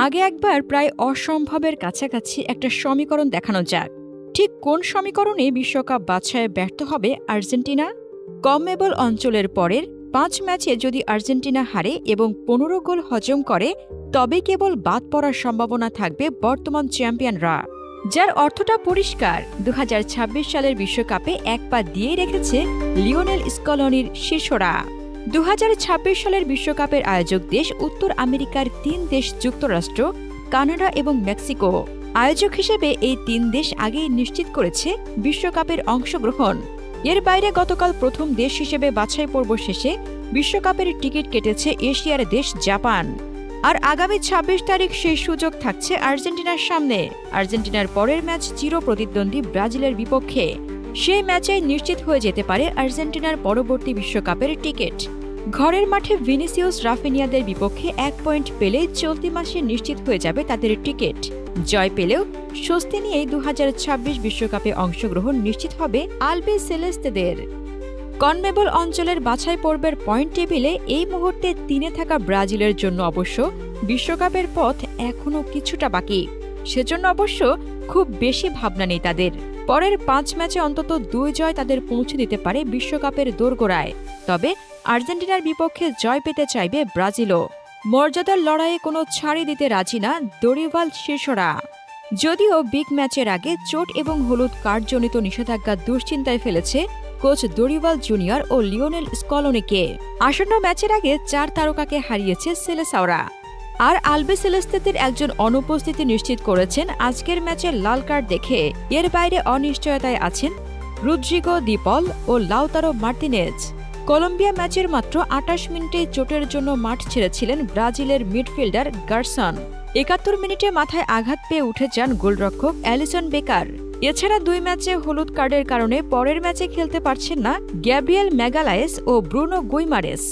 আগে একবার প্রায় অসম্ভবের কাছাকাছি একটা সমীকরণ দেখানো যাক। ঠিক কোন সমীকরণে বিশ্বকাপ বাছাইয়ে ব্যর্থ হবে আর্জেন্টিনা? কনমেবল অঞ্চলের পরের 5 ম্যাচে যদি আর্জেন্টিনা হারে এবং 15 গোল হজম করে, তবে কেবল বাদ পড়ার সম্ভাবনা থাকবে বর্তমান চ্যাম্পিয়নরা। যার অর্থটা পরিষ্কার, 2026 সালের বিশ্বকাপে এক পা দিয়ে রেখেছে লিওনেল স্কলনির শিষ্যরা। 2026 সালের বিশ্বকাপের আয়োজক দেশ উত্তর আমেরিকার 3 দেশ যুক্তরাষ্ট্র, কানাডা এবং মেক্সিকো। আয়োজক হিসেবে এই 3 দেশ আগেই নিশ্চিত করেছে বিশ্বকাপের অংশগ্রহণ। এর বাইরে গতকাল প্রথম দেশ হিসেবে বাছাই পর্ব শেষে বিশ্বকাপের টিকিট কেটেছে এশিয়ার দেশ জাপান। আর আগামী 26 তারিখ সেই সুযোগ থাকছে আর্জেন্টিনার সামনে। আর্জেন্টিনার পরের ম্যাচ চিরপ্রতিদ্বন্দ্বী ব্রাজিলের বিপক্ষে। সেই ম্যাচেই নিশ্চিত হয়ে যেতে পারে আর্জেন্টিনার পরবর্তী বিশ্বকাপের টিকিট। ঘরের মাঠে ভিনিসিয়াস রাফিনিয়াদের বিপক্ষে 1 পয়েন্ট পেলেই চলতি মাসে নিশ্চিত হয়ে যাবে তাদের টিকিট। জয় পেলেও স্বস্তি নিয়েই 2026 বিশ্বকাপে অংশগ্রহণ নিশ্চিত হবে আলবি সেলেস্তেদের। কনমেবল অঞ্চলের বাছাই পর্বের পয়েন্ট টেবিলে এই মুহূর্তে 3-এ থাকা ব্রাজিলের জন্য অবশ্য বিশ্বকাপের পথ এখনও কিছুটা বাকি। সেজন্য অবশ্য খুব বেশি ভাবনা নেই তাদের। পরের 5 ম্যাচে অন্তত 2 জয় তাদের পৌঁছে দিতে পারে বিশ্বকাপের দোরগোড়ায়। তবে আর্জেন্টিনার বিপক্ষে জয় পেতে চাইবে ব্রাজিলও। মর্যাদার লড়াইয়ে কোনো ছাড়ই দিতে রাজি না দরিভাল শিষ্যরা। যদিও বিগ ম্যাচের আগে চোট এবং হলুদ কার্ডজনিত নিষেধাজ্ঞা দুশ্চিন্তায় ফেলেছে কোচ দরিভাল জুনিয়র ও লিওনেল স্কলনিকে। আসন্ন ম্যাচের আগে 4 তারকাকে হারিয়েছে সেলেসাওরা। আর আলবি সেলেস্তেদের একজন অনুপস্থিতি নিশ্চিত করেছেন আজকের ম্যাচে লাল কার্ড দেখে। এর বাইরে অনিশ্চয়তায় আছেন রদ্রিগো দি পল ও লাউতারো মার্তিনেজ। কলম্বিয়া ম্যাচের মাত্র 28 মিনিটে চোটের জন্য মাঠ ছেড়েছিলেন ব্রাজিলের মিডফিল্ডার গার্সন। 71 মিনিটে মাথায় আঘাত পেয়ে উঠে যান গোলরক্ষক অ্যালিসন বেকার। এছাড়া 2 ম্যাচে হলুদ কার্ডের কারণে পরের ম্যাচে খেলতে পারছেন না গ্যাব্রিয়েল ম্যাগালায়েস ও ব্রুনো গুইমারেস।